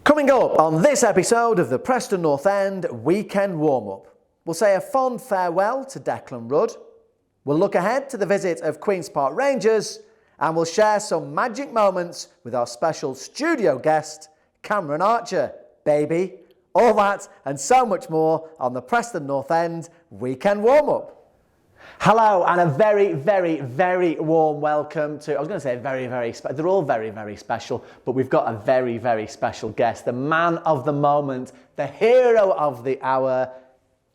Coming up on this episode of the Preston North End Weekend Warm-Up, we'll say a fond farewell to Declan Rudd, we'll look ahead to the visit of Queen's Park Rangers, and we'll share some magic moments with our special studio guest, Cameron Archer. Baby, all that and so much more on the Preston North End Weekend Warm-Up. Hello and a very, very, very warm welcome to, I was going to say they're all very, very special, but we've got a very, very special guest, the man of the moment, the hero of the hour,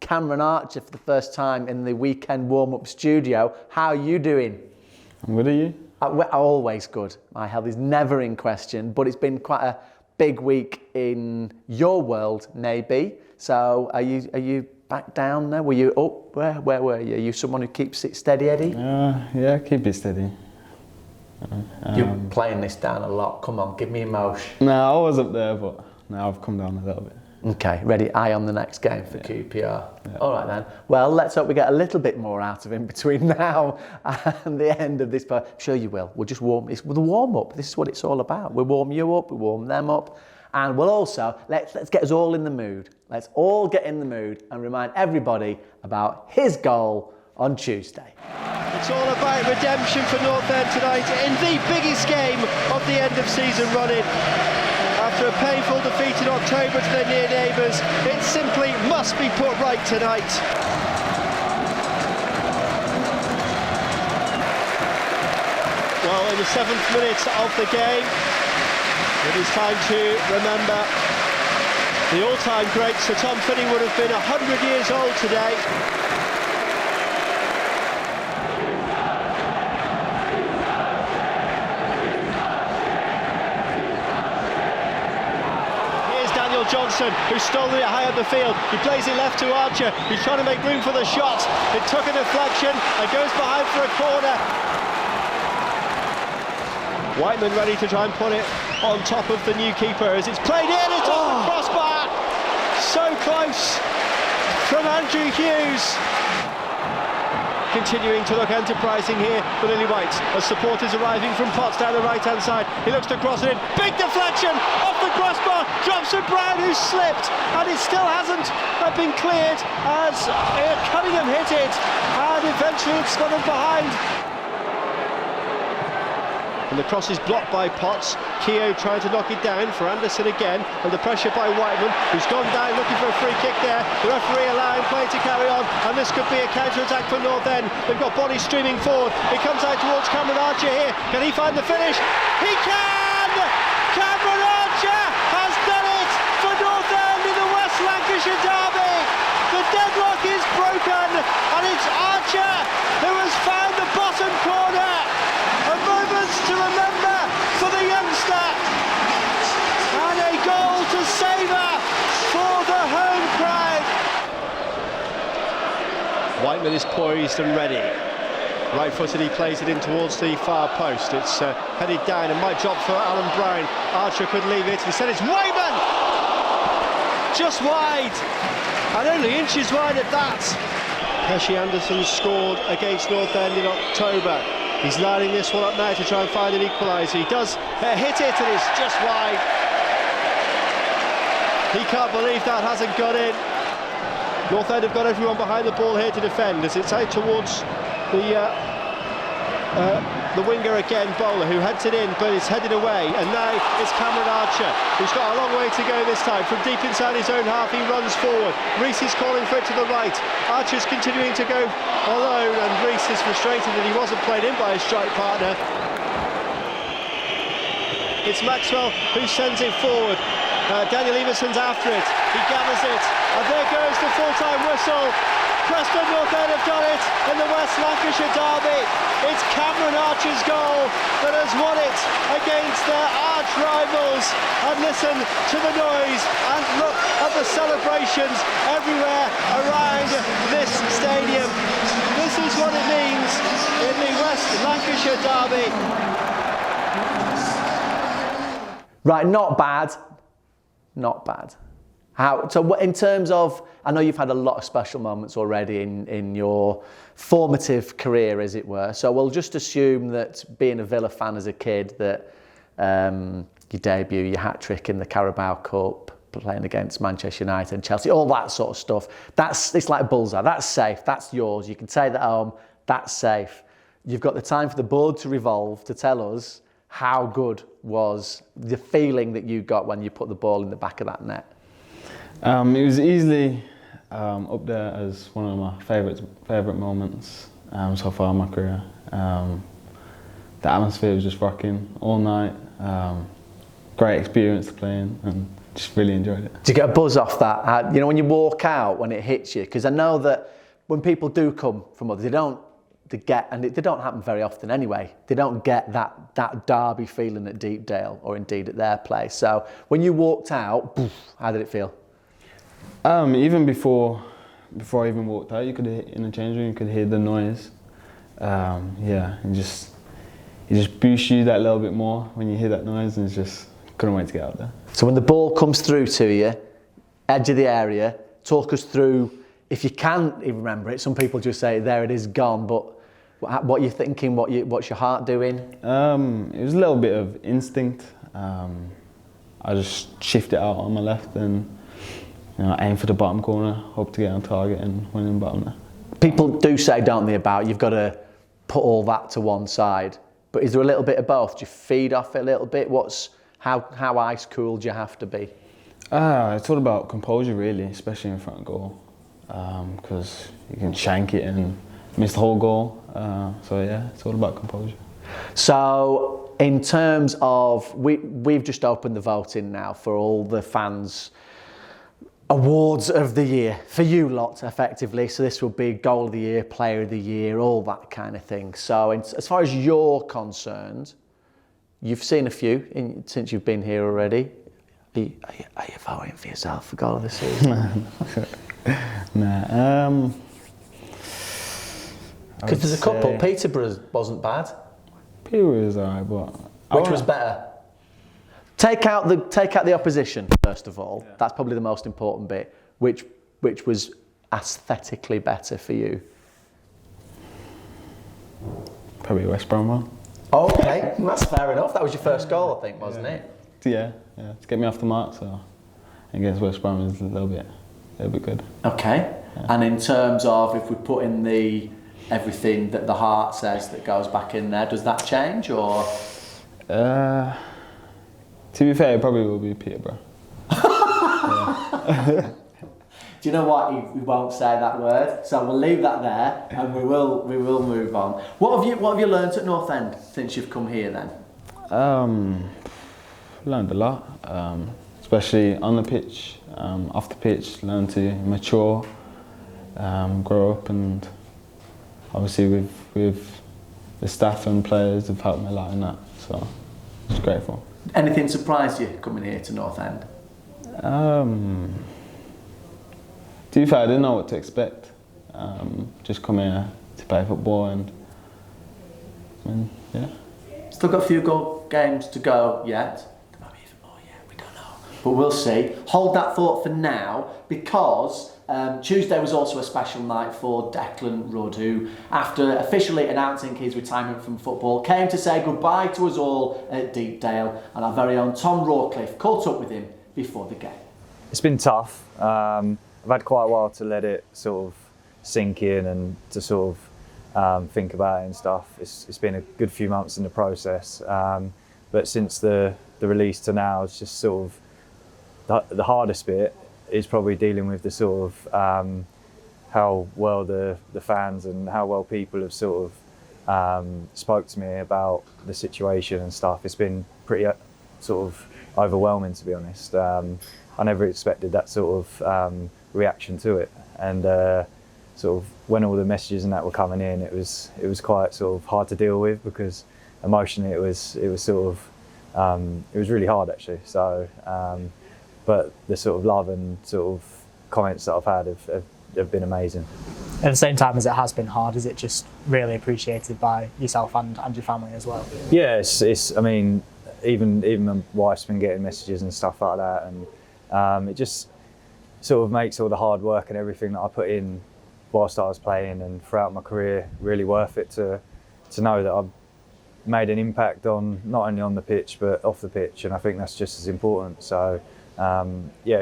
Cameron Archer, for the first time in the Weekend Warm-Up studio. How are you doing? I'm good, are you? We're always good. My health is never in question, but it's been quite a big week in your world, maybe. So are you back down there? Were you up? Where were you? Are you someone who keeps it steady, Eddie? Yeah, keep it steady. You're playing this down a lot. Come on, give me emotion. No, I was up there, but now I've come down a little bit. Okay, ready? Eye on the next game for QPR. Yeah. All right then. Well, let's hope we get a little bit more out of him between now and the end of this. I'm sure you will. We'll just warm. It's the warm up. This is what it's all about. We'll warm you up. We warm them up. And we'll also, let's get us all in the mood. Let's all get in the mood and remind everybody about his goal on Tuesday. It's all about redemption for North End tonight in the biggest game of the end of season running. After a painful defeat in October to their near neighbours, it simply must be put right tonight. Well, in the 7th minute of the game, it is time to remember the all-time great Sir Tom Finney would have been 100 years old today. Here's Daniel Johnson, who stole it high up the field. He plays it left to Archer, who's trying to make room for the shot. It took a deflection and goes behind for a corner. Whiteman ready to try and put it on top of the new keeper as it's played in, it's off the crossbar. So close from Andrew Hughes. Continuing to look enterprising here for Lily White as supporters arriving from Potts down the right-hand side. He looks to cross it in, big deflection off the crossbar, drops to Brown who slipped, and it still hasn't been cleared as Cunningham hit it, and eventually it's spun behind. And the cross is blocked by Potts. Keogh trying to knock it down for Anderson again, and the pressure by Whiteman, who's gone down looking for a free kick there. The referee allowing play to carry on, and this could be a counter-attack for North End. They've got bodies streaming forward. It comes out towards Cameron Archer here. Can he find the finish? He can! Cameron Archer has done it for North End in the West Lancashire derby. The deadlock is broken, and it's Archer who has found the bottom corner. A moment to remember for the youngster, and a goal to savour for the home crowd. Whiteman is poised and ready. Right-footed, he plays it in towards the far post. It's headed down and might drop for Alan Brown. Archer could leave it. Instead it's Whiteman! Just wide, and only inches wide at that. Pesci Anderson scored against North End in October. He's lining this one up now to try and find an equaliser. He does hit it, and it's just wide. He can't believe that hasn't got in. North End have got everyone behind the ball here to defend as it's out towards the winger again, Bowler, who heads it in, but it's headed away, and now it's Cameron Archer, who's got a long way to go this time. From deep inside his own half, he runs forward. Reese is calling for it to the right. Archer's continuing to go alone, and Reese is frustrated that he wasn't played in by his strike partner. It's Maxwell who sends it forward. Daniel Everson's after it. He gathers it, and there goes the full-time whistle. Preston North End have done it in the West Lancashire derby. It's Cameron Archer's goal that has won it against their arch rivals. And listen to the noise and look at the celebrations everywhere around this stadium. This is what it means in the West Lancashire derby. Right, not bad. Not bad. So in terms of, I know you've had a lot of special moments already in your formative career, as it were. So we'll just assume that being a Villa fan as a kid, that your debut, your hat-trick in the Carabao Cup, playing against Manchester United and Chelsea, all that sort of stuff. It's like a bullseye. That's safe. That's yours. You can take that home. That's safe. You've got the time for the board to revolve to tell us how good was the feeling that you got when you put the ball in the back of that net. It was easily up there as one of my favourite moments so far in my career. The atmosphere was just rocking all night. Great experience to play in, and just really enjoyed it. Do you get a buzz off that? When you walk out, when it hits you? Because I know that when people do come from others, they don't happen very often anyway. They don't get that derby feeling at Deepdale or indeed at their place. So when you walked out, how did it feel? Even before I even walked out, you could hear, in the change room, you could hear the noise. It just boosts you that little bit more when you hear that noise, and it's just couldn't wait to get out there. So when the ball comes through to you, edge of the area, talk us through, if you can even remember it. Some people just say, there it is, gone, but what are you thinking, what's your heart doing? It was a little bit of instinct. I just shift it out on my left and aim for the bottom corner, hope to get on target and win in the bottom there. People do say, don't they, about you've got to put all that to one side. But is there a little bit of both? Do you feed off it a little bit? How ice cool do you have to be? It's all about composure, really, especially in front of goal, because you can shank it and miss the whole goal. It's all about composure. So, in terms of we've just opened the voting now for all the fans' awards of the year for you lot, effectively. So this will be goal of the year, player of the year, all that kind of thing. So, as far as you're concerned, you've seen a few since you've been here already. Are you voting for yourself for goal of the season? Nah. Because there's a couple. Peterborough wasn't bad. Peterborough was alright, but which was better? Take out the opposition first of all. Yeah. That's probably the most important bit. Which was aesthetically better for you? Probably West Brom one. Okay, that's fair enough. That was your first goal, I think, wasn't it? Yeah, to get me off the mark. So against West Brom is a little bit good. Okay, yeah. And in terms of if we put in everything that the heart says that goes back in there, does that change or? To be fair, it probably will be Peterborough. Do you know what? We won't say that word, so we'll leave that there, and we will move on. What have you learnt at North End since you've come here then? Learned a lot, especially on the pitch, off the pitch. Learned to mature, grow up, and obviously with the staff and players have helped me a lot in that. So just grateful. Anything surprised you coming here to North End? To be fair, I didn't know what to expect. Just come here to play football and yeah. Still got a few games to go yet. There might be even more yet, we don't know. But we'll see. Hold that thought for now, because Tuesday was also a special night for Declan Rudd, who, after officially announcing his retirement from football, came to say goodbye to us all at Deepdale, and our very own Tom Rawcliffe caught up with him before the game. It's been tough. I've had quite a while to let it sort of sink in and to sort of think about it and stuff. It's been a good few months in the process, but since the release to now, it's just sort of the hardest bit is probably dealing with the sort of how well the fans and how well people have sort of spoke to me about the situation and stuff. It's been pretty sort of overwhelming, to be honest. I never expected that sort of reaction to it, and sort of when all the messages and that were coming in, it was quite sort of hard to deal with, because emotionally it was sort of it was really hard actually. So but the sort of love and sort of comments that I've had have been amazing. At the same time as it has been hard, is it just really appreciated by yourself and your family as well? Yeah, it's I mean, even my wife's been getting messages and stuff like that, and it just sort of makes all the hard work and everything that I put in whilst I was playing and throughout my career really worth it to know that made an impact on not only on the pitch but off the pitch, and I think that's just as important. So yeah, it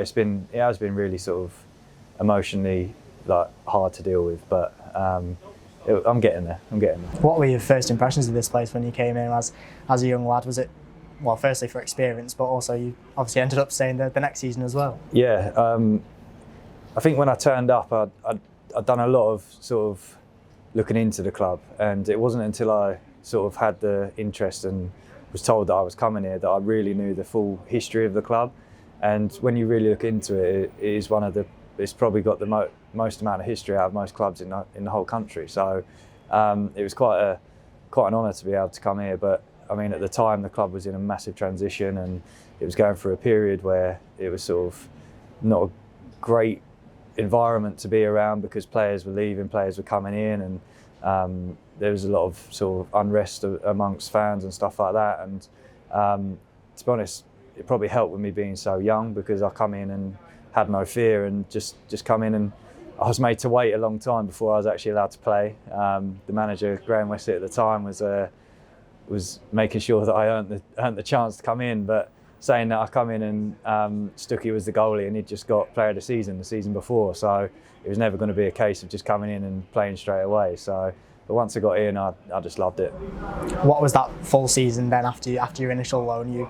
has been really sort of emotionally like hard to deal with, but I'm getting there. What were your first impressions of this place when you came in as a young lad? Was it, well, firstly for experience, but also you obviously ended up staying the next season as well? Yeah, I think when I turned up, I'd done a lot of sort of looking into the club, and it wasn't until I sort of had the interest and was told that I was coming here that I really knew the full history of the club. And when you really look into it, it is one of the, it's probably got the most amount of history out of most clubs in the whole country. So it was quite an honour to be able to come here. But I mean, at the time, the club was in a massive transition, and it was going through a period where it was sort of not a great environment to be around, because players were leaving, players were coming in, and there was a lot of sort of unrest amongst fans and stuff like that. And to be honest, it probably helped with me being so young, because I come in and had no fear and just come in, and I was made to wait a long time before I was actually allowed to play. The manager, Graham Westley at the time, was making sure that I earned the chance to come in, but saying that I come in and Stuckey was the goalie and he'd just got player of the season before, so it was never going to be a case of just coming in and playing straight away. So, but once I got in, I just loved it. What was that full season then after your initial loan? You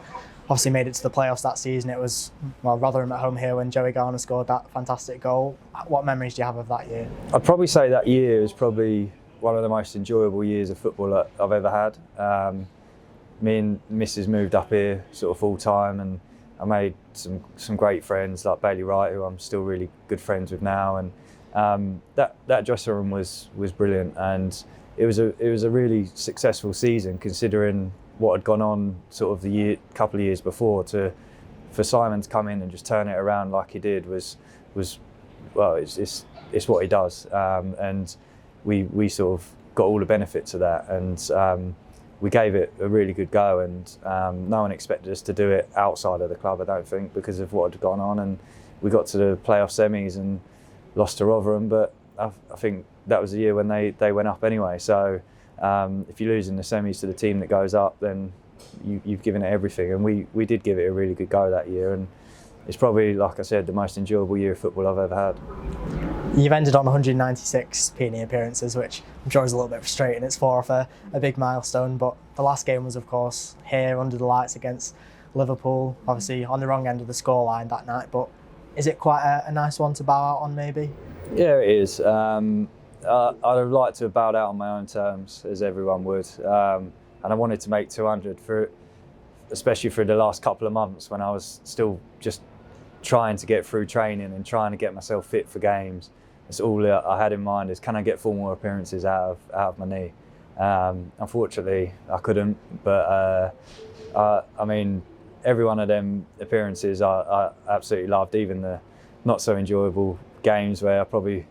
obviously made it to the playoffs that season. It was, well, Rotherham at home here when Joey Garner scored that fantastic goal. What memories do you have of that year? I'd probably say that year was probably one of the most enjoyable years of football that I've ever had. Me and Mrs moved up here sort of full time, and I made some great friends like Bailey Wright, who I'm still really good friends with now. And that dressing room was brilliant, and it was a really successful season considering what had gone on sort of the couple of years before. For Simon to come in and just turn it around like he did was well, it's what he does, and we sort of got all the benefits of that, and we gave it a really good go, and no one expected us to do it outside of the club, I don't think, because of what had gone on. And we got to the playoff semis and lost to Rotherham, but I think that was the year when they went up anyway. So if you lose in the semis to the team that goes up, then you've given it everything, and we did give it a really good go that year, and it's probably, like I said, the most enjoyable year of football I've ever had. You've ended on 196 P&E appearances, which I'm sure is a little bit frustrating. It's 4 off a big milestone, but the last game was, of course, here under the lights against Liverpool, obviously on the wrong end of the scoreline that night, but is it quite a nice one to bow out on, maybe? Yeah, it is. I'd have liked to have bowed out on my own terms, as everyone would, and I wanted to make 200 especially for the last couple of months when I was still just trying to get through training and trying to get myself fit for games. It's all I had in mind, is can I get 4 more appearances out of my knee? Unfortunately, I couldn't, but I mean, every one of them appearances I absolutely loved, even the not so enjoyable games where I probably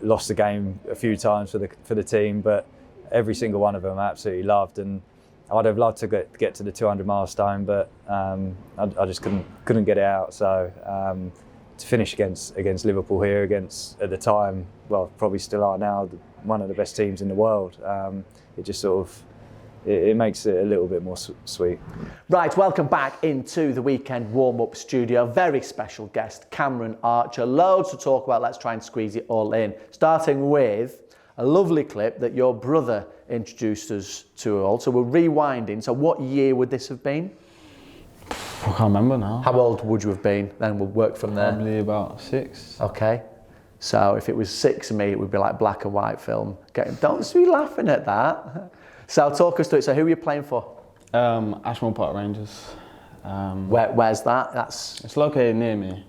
lost the game a few times for the team, but every single one of them I absolutely loved, and I'd have loved to get to the 200 milestone, but I just couldn't get it out. So to finish against Liverpool here, against, at the time, well, probably still are now, one of the best teams in the world, it just sort of, it makes it a little bit more sweet. Right, welcome back into the weekend warm-up studio. Very special guest, Cameron Archer. Loads to talk about. Let's try and squeeze it all in. Starting with a lovely clip that your brother introduced us to all. So we're rewinding. So what year would this have been? I can't remember now. How old would you have been? Then we'll work from there. Probably about 6. Okay. So if it was 6 of me, it would be like black and white film. Don't be laughing at that. So talk us through it. So who were you playing for? Ashmore Park Rangers. Where's that? It's located near me.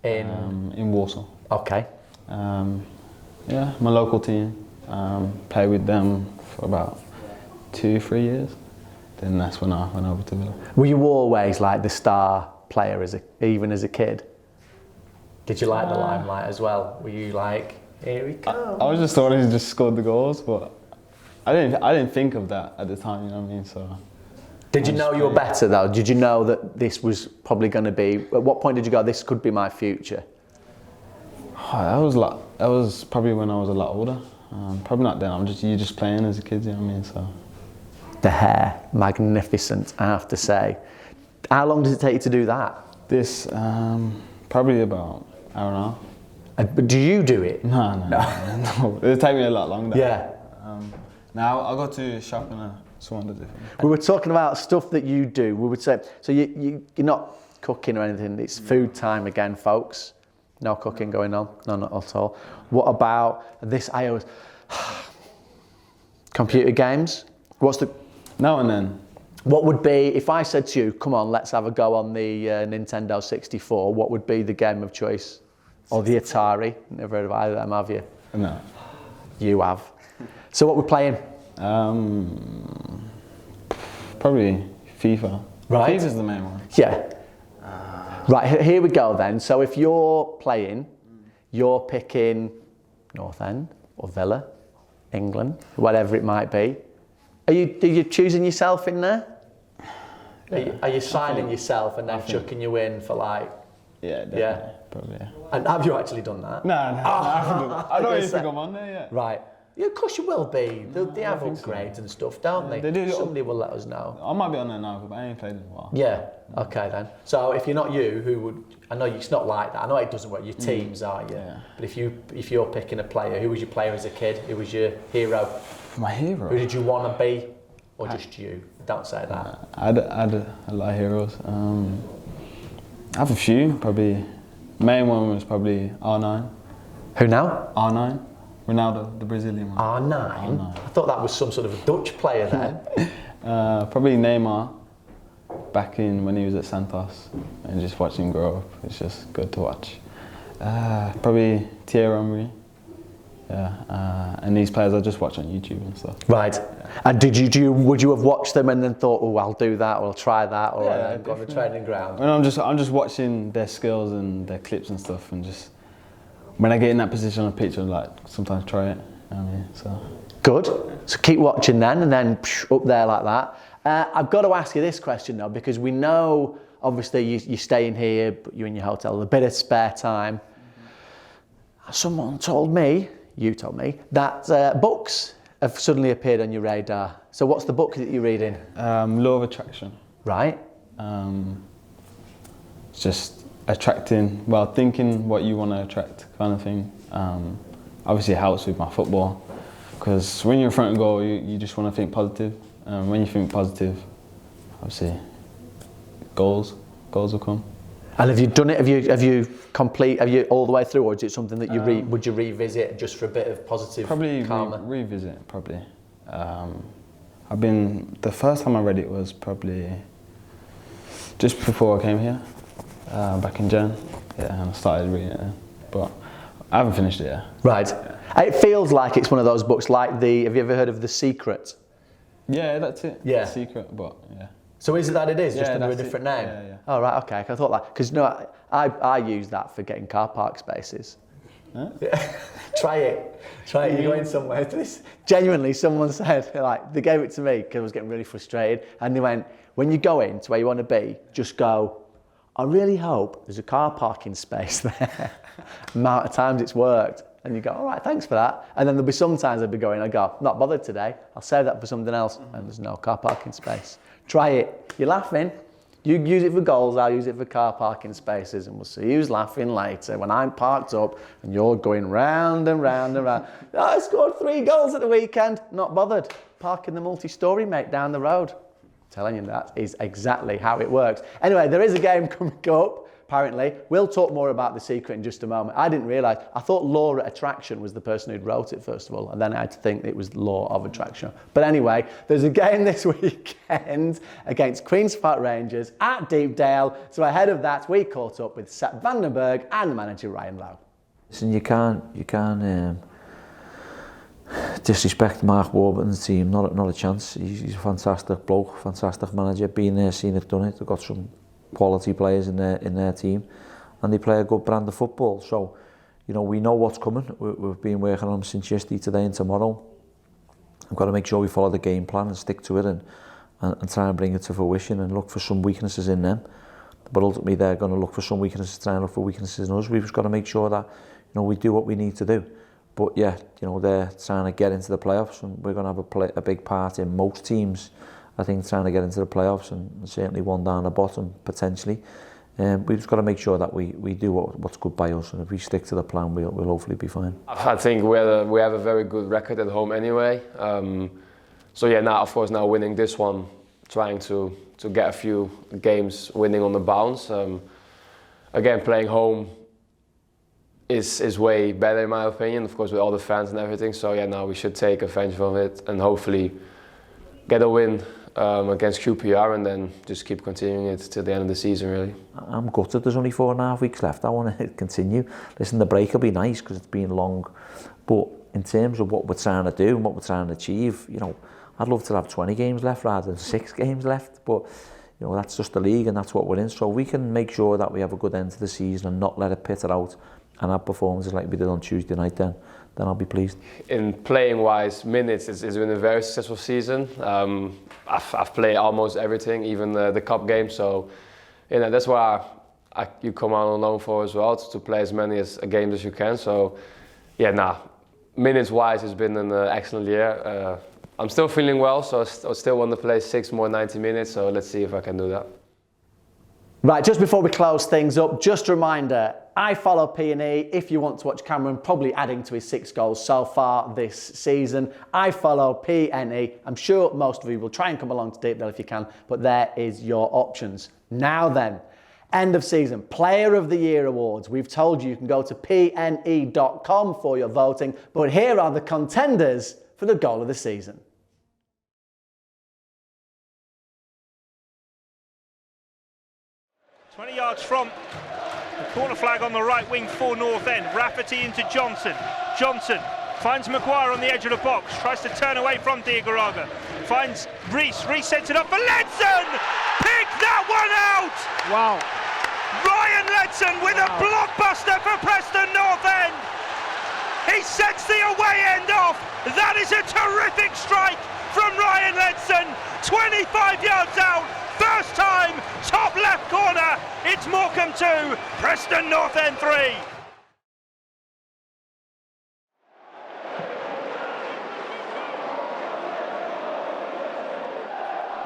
In Warsaw. Okay. Yeah, my local team. Played with them for about 2-3 years. Then that's when I went over to Villa. Were you always like the star player even as a kid? Did you like the limelight as well? Were you like, here we go? I was just thought he just scored the goals, but I didn't think of that at the time, you know what I mean? So. Did you know you were better though? Did you know that this was probably going to be, at what point did you go, this could be my future? Oh, that was probably when I was a lot older. Probably not then, you're just playing as a kid, you know what I mean? So. The hair, magnificent, I have to say. How long does it take you to do that? This, probably about an hour and a half. But do you do it? No. It'll take me a lot longer. Yeah. Now I'll go to shop and someone does it for me. We were talking about stuff that you do. We would say, so you're not cooking or anything, it's food time again, folks. No cooking going on, no, not at all. What about this? I always, computer games? What's the... Now and then. What would be, if I said to you, come on, let's have a go on the Nintendo 64, what would be the game of choice? Or the Atari? Never heard of either of them, have you? No. You have. So what we're playing? Probably FIFA. Right. FIFA's the main one. Yeah. Right, here we go then. So if you're playing, you're picking North End or Villa, England, whatever it might be. Are you choosing yourself in there? Are you signing yourself and then chucking you in for like... Yeah, definitely. Yeah. Probably, yeah. And have you actually done that? No, I don't even think I'm on there yet. Right. Yeah, of course you will be. They have upgrades and stuff, don't they? They do. Somebody will let us know. I might be on there now, but I ain't played in a while. Yeah. Okay then. So if you're not you, who would? I know it's not like that. I know it doesn't work. Your teams are you. Yeah. But if you're picking a player, who was your player as a kid? Who was your hero? My hero? Who did you want to be, or just you? Don't say that. I had a lot of heroes. I have a few. Probably main one was probably R9. Who now? R9. Ronaldo, the Brazilian one. R9? I thought that was some sort of a Dutch player then. Probably Neymar, back in when he was at Santos, and just watching him grow up, it's just good to watch. Probably Thierry Henry, yeah, and these players I just watch on YouTube and stuff. Right. And would you have watched them and then thought, oh, I'll do that, or I'll try that, or Yeah, go on the training ground? And I'm just watching their skills and their clips and stuff, and just when I get in that position on a pitch, I like sometimes try it. I mean, so. Good. So keep watching then, and then up there like that. I've got to ask you this question though, because we know obviously you're staying here, but you're in your hotel, a bit of spare time. Someone told me, you told me, that books have suddenly appeared on your radar. So what's the book that you're reading? Law of Attraction. Right. It's just attracting, thinking what you want to attract kind of thing. Obviously it helps with my football, because when you're in front of goal, you just want to think positive. When you think positive, obviously goals will come. And have you done it? Have you all the way through, or is it something that would you revisit just for a bit of positive karma? Revisit probably. The first time I read it was probably just before I came here, back in Jan. Yeah, and I started reading it then, but I haven't finished it yet. Right. Yeah. It feels like it's one of those books like have you ever heard of The Secret? Yeah, that's it. Yeah. The Secret, but yeah. So is it that it is, just under a different name? Yeah. Oh, right, okay. I thought that, because I use that for getting car park spaces. Huh? Try it. You're going somewhere. Genuinely, someone said, they gave it to me because I was getting really frustrated, and they went, when you go in to where you want to be, just go, I really hope there's a car parking space there. Amount of times it's worked. And you go, all right, thanks for that. And then there'll be some times I'd be going, I go, not bothered today. I'll save that for something else. And there's no car parking space. Try it. You're laughing. You use it for goals, I'll use it for car parking spaces, and we'll see who's laughing later when I'm parked up and you're going round and round and round. Oh, I scored 3 goals at the weekend. Not bothered. Parking the multi-storey, mate, down the road. Telling you that is exactly how it works. Anyway, there is a game coming up, apparently. We'll talk more about The Secret in just a moment. I didn't realise. I thought Law of Attraction was the person who'd wrote it, first of all, and then I had to think it was Law of Attraction. But anyway, there's a game this weekend against Queen's Park Rangers at Deepdale. So ahead of that, we caught up with Sepp Vandenberg and the manager, Ryan Lowe. Listen, you can't disrespect Mark Warburton's team, not a chance. He's a fantastic bloke, fantastic manager. Been there, seen it, done it. They've got some quality players in their team, and they play a good brand of football. So, we know what's coming. We've been working on them since yesterday, today, and tomorrow. We've got to make sure we follow the game plan and stick to it, and try and bring it to fruition and look for some weaknesses in them. But ultimately, they're going to look for some weaknesses, try and look for weaknesses in us. We've just got to make sure that we do what we need to do. But yeah, you know, they're trying to get into the playoffs, and we're going to have a big part in most teams, I think, trying to get into the playoffs, and certainly one down the bottom potentially. We've just got to make sure that we do what's good by us, and if we stick to the plan, we'll hopefully be fine. I think we have a very good record at home anyway. So yeah, now of course now winning this one, trying to get a few games winning on the bounce. Again, playing home is way better in my opinion, of course, with all the fans and everything. So yeah, now we should take advantage of it and hopefully get a win against QPR, and then just keep continuing it till the end of the season, really. I'm gutted there's only 4.5 weeks left. I want to continue. Listen, the break will be nice because it's been long, but in terms of what we're trying to do and what we're trying to achieve, you know, I'd love to have 20 games left rather than 6 games left, but you know, that's just the league and that's what we're in. So we can make sure that we have a good end to the season and not let it peter out and have performances like we did on Tuesday night, then I'll be pleased. In playing wise, minutes, it's been a very successful season. I've played almost everything, even the cup game. So you know, that's why you come out on loan for as well, to play as many games as you can. So yeah, minutes wise, it's been an excellent year. I'm still feeling well, so I still want to play 6 more 90 minutes, so let's see if I can do that. Right, just before we close things up, just a reminder, I follow P&E. If you want to watch Cameron probably adding to his 6 goals so far this season, I follow P&E. I'm sure most of you will try and come along to Deepdale if you can, but there is your options. Now then, end of season, Player of the Year awards. We've told you can go to pne.com for your voting, but here are the contenders for the goal of the season. 20 yards from the corner flag on the right wing for North End. Rafferty into Johnson. Johnson finds Maguire on the edge of the box. Tries to turn away from Diagaraga. Finds Reese. Reese sets it up for Ledson. Pick that one out. Wow. Ryan Ledson with a blockbuster for Preston North End. He sets the away end off. That is a terrific strike from Ryan Ledson. 25 yards out. First time, top left corner. It's Morecambe 2, Preston North End 3.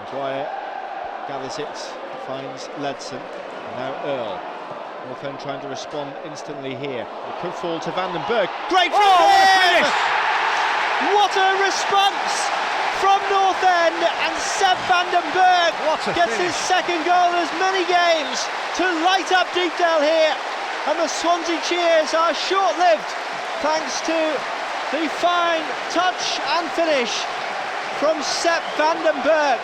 Maguire gathers it, finds Ledson. Now Earl. North End trying to respond instantly here. It could fall to Vandenberg. Great finish! What a response from North End, and Seb Vandenberg gets his second goal in as many games to light up Deepdale here, and the Swansea cheers are short-lived thanks to the fine touch and finish from Seb Vandenberg.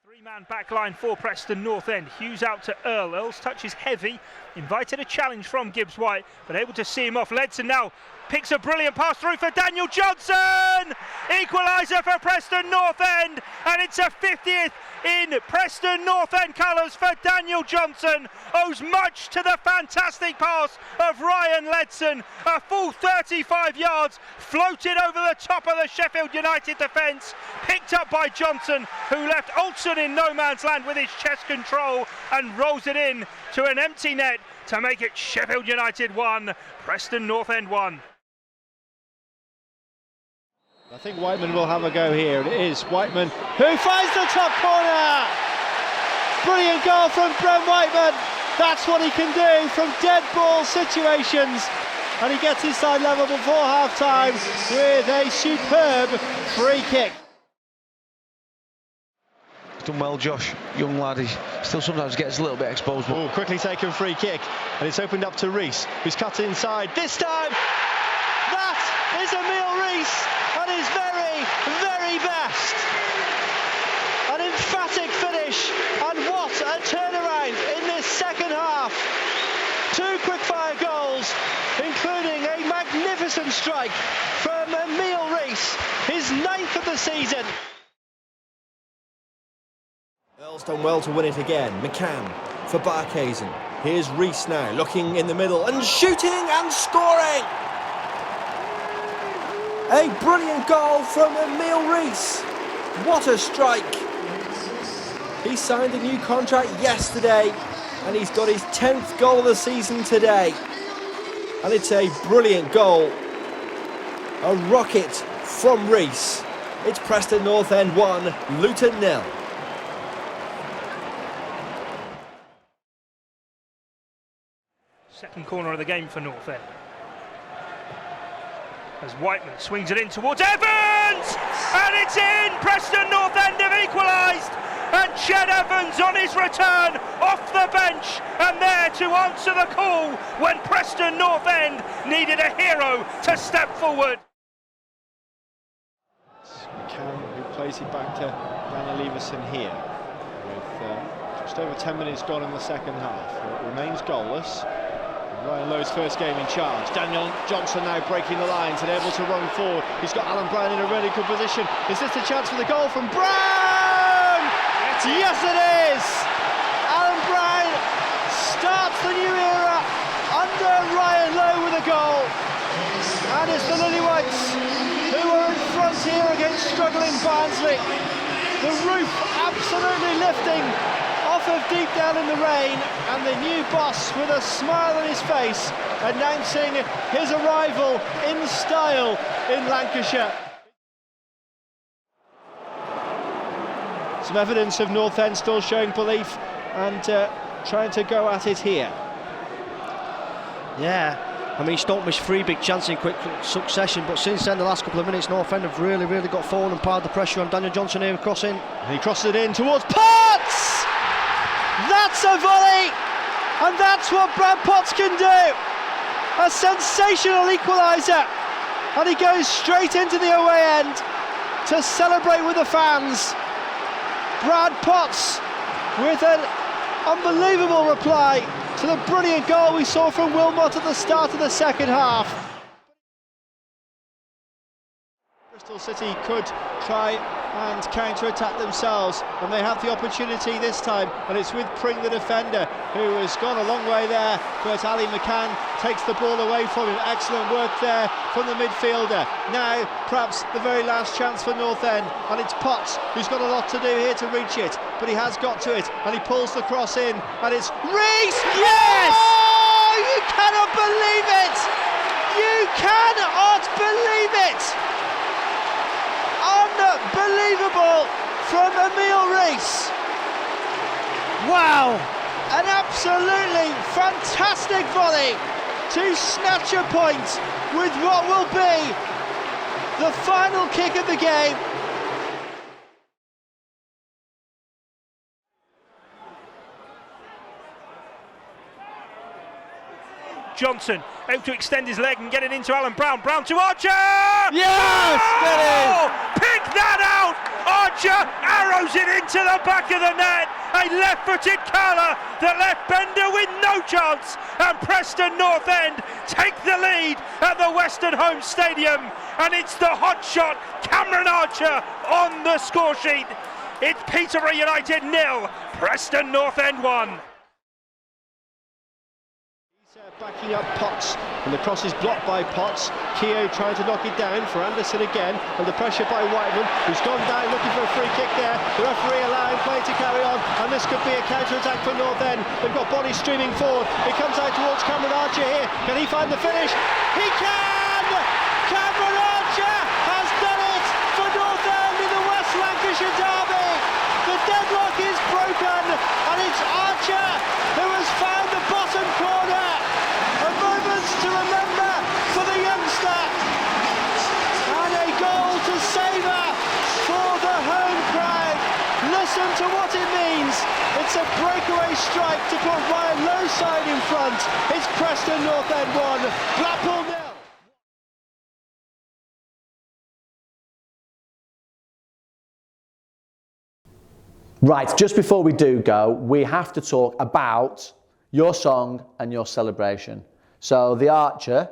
Three-man backline for Preston North End. Hughes out to Earl. Earl's touch is heavy. Invited a challenge from Gibbs White, but able to see him off. Ledson now picks a brilliant pass through for Daniel Johnson! Equaliser for Preston North End, and it's a 50th in Preston North End colours for Daniel Johnson. Owes much to the fantastic pass of Ryan Ledson. A full 35 yards, floated over the top of the Sheffield United defence, picked up by Johnson, who left Olsen in no man's land with his chest control and rolls it in to an empty net to make it Sheffield United 1, Preston North End 1. I think Whiteman will have a go here, and it is Whiteman who finds the top corner! Brilliant goal from Brent Whiteman. That's what he can do from dead ball situations, and he gets his side level before half-time with a superb free kick. He's done well, Josh. Young lad, he still sometimes gets a little bit exposed. But quickly taken free kick, and it's opened up to Reese, who's cut inside. This time, that is Emile Reese at his very, very best. An emphatic finish, and what a turnaround in this second half. 2 quick-fire goals, including a magnificent strike from Emile Reese, his 9th of the season. Earl's done well to win it again. McCann for Barkhazen. Here's Reese now, looking in the middle and shooting and scoring! A brilliant goal from Emile Reese. What a strike! He signed a new contract yesterday, and he's got his 10th goal of the season today. And it's a brilliant goal. A rocket from Rees. It's Preston North End 1, Luton 0. Second corner of the game for North End. As Whiteman swings it in towards Evans! And it's in! Preston North End have equalised! And Ched Evans on his return off the bench and there to answer the call when Preston North End needed a hero to step forward. McCann, who plays it back to Daniel Leverson here with just over 10 minutes gone in the second half. It remains goalless. Ryan Lowe's first game in charge. Daniel Johnson now breaking the lines and able to run forward. He's got Alan Brown in a really good position. Is this the chance for the goal from Brown? Yes, it is! Alan Brown starts the new era under Ryan Lowe with a goal. And it's the Lily-Whites who are in front here against struggling Barnsley. The roof absolutely lifting off of deep down in the rain, and the new boss with a smile on his face announcing his arrival in style in Lancashire. Some evidence of North End still showing belief and trying to go at it here. Yeah, I mean, Stoke missed 3 big chances in quick succession, but since then, the last couple of minutes, North End have really got forward and piled the pressure on Daniel Johnson here crossing. And he crosses it in towards Potts! That's a volley! And that's what Brad Potts can do! A sensational equaliser! And he goes straight into the away end to celebrate with the fans. Brad Potts with an unbelievable reply to the brilliant goal we saw from Wilmot at the start of the second half. Bristol City could try and counter-attack themselves, and they have the opportunity this time, and it's with Pring, the defender, who has gone a long way there, but Ali McCann takes the ball away from him. Excellent work there from the midfielder. Now perhaps the very last chance for North End, and it's Potts who's got a lot to do here to reach it, but he has got to it, and he pulls the cross in, and it's Rees! Yes! Oh, you cannot believe it! You cannot believe it! Unbelievable from Emile Rees. Wow, an absolutely fantastic volley to snatch a point with what will be the final kick of the game. Johnson able to extend his leg and get it into Alan Brown. Brown to Archer! Yes! Oh! Pick that out! Archer arrows it into the back of the net. A left-footed curler that left Bender with no chance. And Preston North End take the lead at the Western Home Stadium. And it's the hot shot Cameron Archer on the score sheet. It's Peterborough United 0, Preston North End 1. Backing up Potts, and the cross is blocked by Potts. Keogh trying to knock it down for Anderson again, and the pressure by Whiteman, who's gone down looking for a free kick there. The referee allowing play to carry on, and this could be a counter-attack for North End. They've got bodies streaming forward. It comes out towards Cameron Archer here. Can he find the finish? He can! Cameron Archer has done it for North End in the West Lancashire derby. The deadlock is broken, and it's Archer who has found the bottom corner. A moment to remember for the youngster, and a goal to savour for the home crowd. Listen to what it means. It's a breakaway strike to put Ryan Lowe's side in front. It's Preston North End 1, Blackpool 0. Right, just before we do go, we have to talk about your song and your celebration. So the Archer,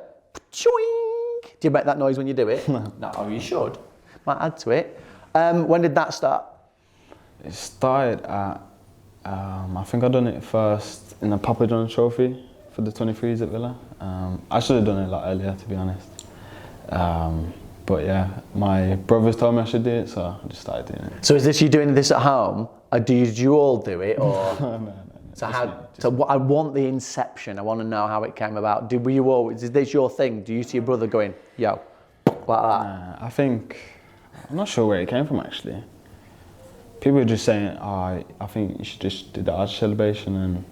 do you make that noise when you do it? No, you should. Might add to it. When did that start? It started at, I think I done it first in the Papa John's Trophy for the 23s at Villa. I should have done it a lot earlier, to be honest. But yeah, my brothers told me I should do it, so I just started doing it. So is this you doing this at home? Or did you all do it? Or? No. So I want the inception. I want to know how it came about. Were you always? Is this your thing? Do you see your brother going, yo, like that? I'm not sure where it came from actually. People were just saying, I think you should just do the arch celebration, and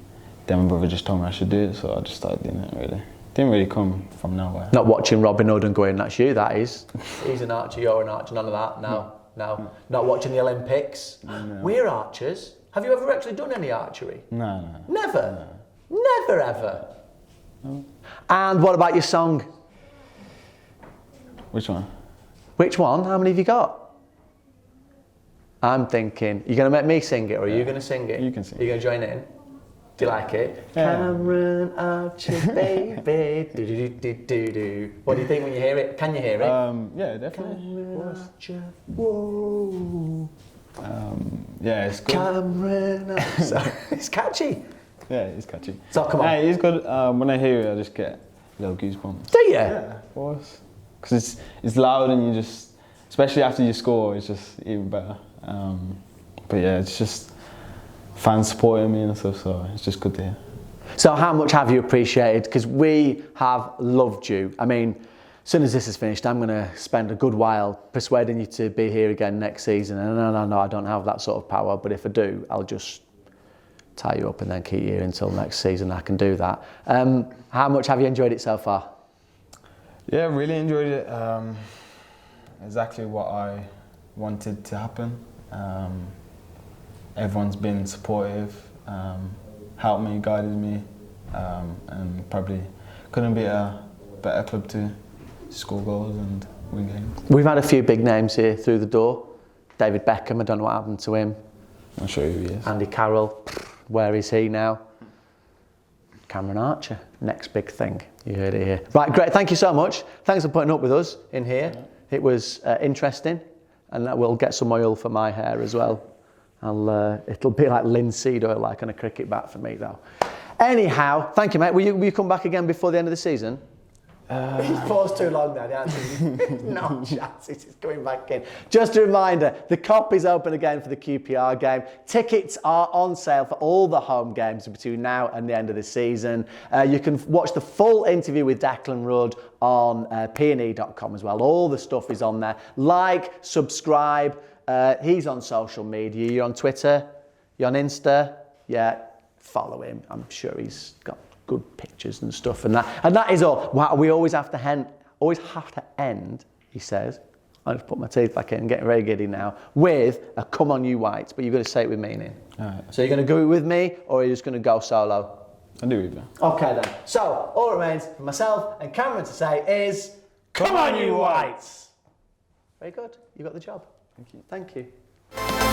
then my brother just told me I should do it, so I just started doing it really. Didn't really come from nowhere. Not watching Robin Hood and going, that's you, that is. He's an archer, you're an archer, none of that, no. Not watching the Olympics. No. We're archers. Have you ever actually done any archery? No. Never? No. Never ever? No. And what about your song? Which one? Which one? How many have you got? I'm thinking, you're going to make me sing it, or are you going to sing it? You can sing it. Are you going to join in? Do you like it? Yeah. Cameron Archer, baby. Do. What do you think when you hear it? Can you hear it? Yeah, definitely. Cameron Archer, whoa. Yeah, it's good. Cameron Archer. It's catchy. Yeah, it's catchy. So come on. Yeah, it's good. When I hear it, I just get little goosebumps. Do you? Yeah, of course. Because it's loud, and you just, especially after you score, it's just even better. But yeah, it's just fans supporting me and stuff, so it's just good to hear. So how much have you appreciated? Because we have loved you. I mean, as soon as this is finished, I'm going to spend a good while persuading you to be here again next season. And no, I don't have that sort of power, but if I do, I'll just tie you up and then keep you here until next season. I can do that. How much have you enjoyed it so far? Yeah, really enjoyed it. Exactly what I wanted to happen. Everyone's been supportive, helped me, guided me, and probably couldn't be a better club to score goals and win games. We've had a few big names here through the door. David Beckham, I don't know what happened to him. Not sure who he is. Andy Carroll, where is he now? Cameron Archer, next big thing. You heard it here. Right, great, thank you so much. Thanks for putting up with us in here. It was interesting, and that will get some oil for my hair as well. It'll be like linseed oil, like on a cricket bat for me though. Anyhow, thank you, mate. Will you come back again before the end of the season? He's paused too long there, the answer is no chance. He's coming back in. Just a reminder, the COP is open again for the QPR game. Tickets are on sale for all the home games between now and the end of the season. You can watch the full interview with Declan Rudd on pne.com as well. All the stuff is on there. Like, subscribe. He's on social media. You're on Twitter? You're on Insta? Yeah, follow him. I'm sure he's got good pictures and stuff, and that is all. We always have to end, he says. I just put my teeth back in and getting very giddy now, with a come on you Whites, but you've got to say it with meaning. Right. So you're going to go it with me, or are you just going to go solo? I'll do it with you. Okay then. So all that remains for myself and Cameron to say is, come on you Whites! Very good. You got the job. Thank you. Thank you.